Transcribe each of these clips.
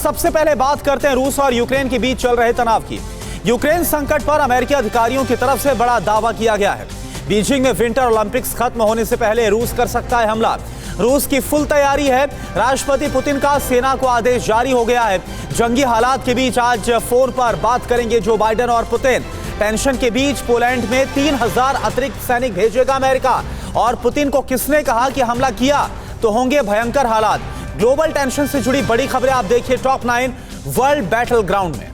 सबसे पहले बात करते हैं रूस और यूक्रेन के बीच चल रहे तनाव की। यूक्रेन संकट पर अमेरिकी अधिकारियों की तरफ से बड़ा दावा किया गया है। बीजिंग में विंटर ओलंपिक्स खत्म होने से पहले रूस कर सकता है हमला। रूस की फुल तैयारी है। राष्ट्रपति पुतिन का सेना को आदेश जारी हो गया है। जंगी हालात के बीच आज फोन पर बात करेंगे जो बाइडेन और पुतिन। टेंशन के बीच पोलैंड में 3000 अतिरिक्त सैनिक भेजेगा अमेरिका। और पुतिन को किसने कहा कि हमला किया तो होंगे भयंकर हालात। ग्लोबल टेंशन से जुड़ी बड़ी खबरें आप देखिए टॉप 9 वर्ल्ड बैटल ग्राउंड में।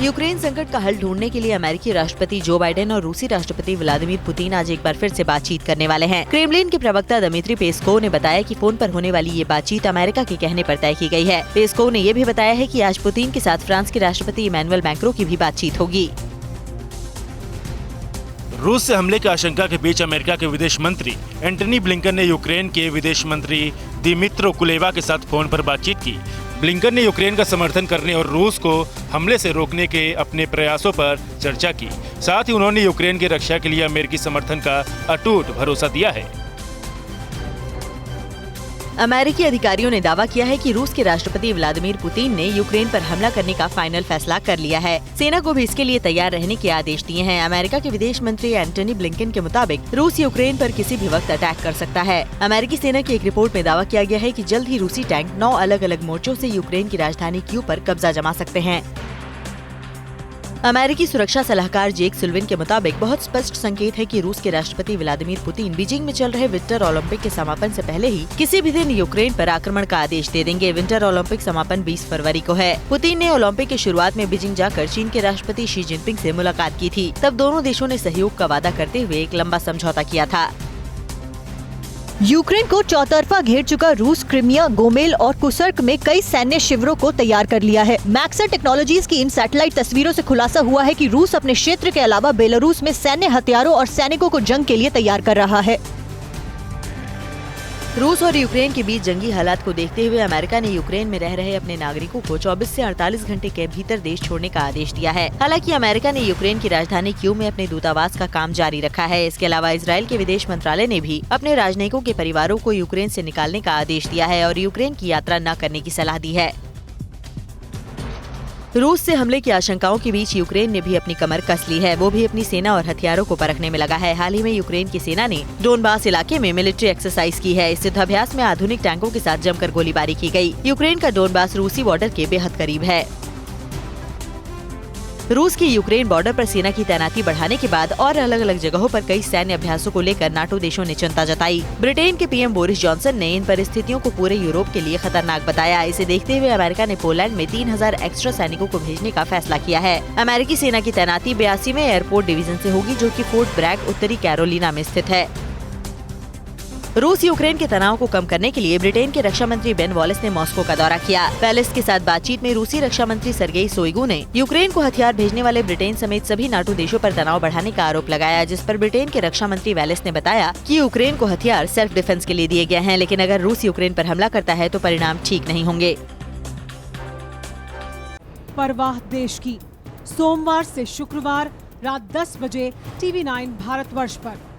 यूक्रेन संकट का हल ढूंढने के लिए अमेरिकी राष्ट्रपति जो बाइडेन और रूसी राष्ट्रपति व्लादिमीर पुतिन आज एक बार फिर से बातचीत करने वाले हैं। क्रेमलिन के प्रवक्ता दमित्री पेस्कोव ने बताया कि फोन पर होने वाली ये बातचीत अमेरिका के कहने पर तय की गई है। पेस्कोव ने ये भी बताया है कि आज पुतिन के साथ फ्रांस के राष्ट्रपति इमैनुअल मैक्रों की भी बातचीत होगी। रूस से हमले की आशंका के बीच अमेरिका के विदेश मंत्री एंटनी ब्लिंकन ने यूक्रेन के विदेश मंत्री दिमित्रो कुलेबा के साथ फोन पर बातचीत की। ब्लिंकन ने यूक्रेन का समर्थन करने और रूस को हमले से रोकने के अपने प्रयासों पर चर्चा की। साथ ही उन्होंने यूक्रेन की रक्षा के लिए अमेरिकी समर्थन का अटूट भरोसा दिया है। अमेरिकी अधिकारियों ने दावा किया है कि रूस के राष्ट्रपति व्लादिमीर पुतिन ने यूक्रेन पर हमला करने का फाइनल फैसला कर लिया है। सेना को भी इसके लिए तैयार रहने के आदेश दिए हैं। अमेरिका के विदेश मंत्री एंटनी ब्लिंकन के मुताबिक रूस यूक्रेन पर किसी भी वक्त अटैक कर सकता है। अमेरिकी सेना की एक रिपोर्ट में दावा किया गया है कि जल्द ही रूसी टैंक 9 अलग अलग मोर्चों से यूक्रेन की राजधानी कीव पर कब्जा जमा सकते हैं। अमेरिकी सुरक्षा सलाहकार जेक सुल्लिवन के मुताबिक बहुत स्पष्ट संकेत है कि रूस के राष्ट्रपति व्लादिमीर पुतिन बीजिंग में चल रहे विंटर ओलंपिक के समापन से पहले ही किसी भी दिन यूक्रेन पर आक्रमण का आदेश दे देंगे। विंटर ओलंपिक समापन 20 फरवरी को है। पुतिन ने ओलंपिक की शुरुआत में बीजिंग जाकर चीन के राष्ट्रपति शी जिनपिंग से मुलाकात की थी। तब दोनों देशों ने सहयोग का वादा करते हुए एक लंबा समझौता किया था। यूक्रेन को चौतरफा घेर चुका रूस क्रिमिया, गोमेल और कुर्स्क में कई सैन्य शिविरों को तैयार कर लिया है। मैक्सर टेक्नोलॉजीज की इन सैटेलाइट तस्वीरों से खुलासा हुआ है कि रूस अपने क्षेत्र के अलावा बेलारूस में सैन्य हथियारों और सैनिकों को जंग के लिए तैयार कर रहा है। रूस और यूक्रेन के बीच जंगी हालात को देखते हुए अमेरिका ने यूक्रेन में रह रहे अपने नागरिकों को 24 से 48 घंटे के भीतर देश छोड़ने का आदेश दिया है। हालांकि अमेरिका ने यूक्रेन की राजधानी कीव में अपने दूतावास का काम जारी रखा है। इसके अलावा इजरायल के विदेश मंत्रालय ने भी अपने राजनयिकों के परिवारों को यूक्रेन से निकालने का आदेश दिया है और यूक्रेन की यात्रा न करने की सलाह दी है। रूस से हमले की आशंकाओं के बीच यूक्रेन ने भी अपनी कमर कस ली है। वो भी अपनी सेना और हथियारों को परखने में लगा है। हाल ही में यूक्रेन की सेना ने डोनबास इलाके में मिलिट्री एक्सरसाइज की है। इस युद्धाभ्यास में आधुनिक टैंकों के साथ जमकर गोलीबारी की गई। यूक्रेन का डोनबास रूसी बॉर्डर के बेहद करीब है। रूस की यूक्रेन बॉर्डर पर सेना की तैनाती बढ़ाने के बाद और अलग अलग जगहों पर कई सैन्य अभ्यासों को लेकर नाटो देशों ने चिंता जताई। ब्रिटेन के पीएम बोरिस जॉनसन ने इन परिस्थितियों को पूरे यूरोप के लिए खतरनाक बताया। इसे देखते हुए अमेरिका ने पोलैंड में 3000 एक्स्ट्रा सैनिकों को भेजने का फैसला किया है। अमेरिकी सेना की तैनाती 82वें एयरपोर्ट डिवीजन से होगी, जो कि फोर्ट ब्रैग उत्तरी कैरोलिना में स्थित है। रूस यूक्रेन के तनाव को कम करने के लिए ब्रिटेन के रक्षा मंत्री बेन वॉलेस ने मॉस्को का दौरा किया। वॉलेस के साथ बातचीत में रूसी रक्षा मंत्री सर्गेई शोइगु ने यूक्रेन को हथियार भेजने वाले ब्रिटेन समेत सभी नाटो देशों पर तनाव बढ़ाने का आरोप लगाया, जिस पर ब्रिटेन के रक्षा मंत्री वॉलेस ने बताया कि यूक्रेन को हथियार सेल्फ डिफेंस के लिए दिए गए हैं, लेकिन अगर रूस यूक्रेन पर हमला करता है तो परिणाम ठीक नहीं होंगे। परवाह देश की, सोमवार से शुक्रवार रात 10 बजे TV9 भारतवर्ष पर।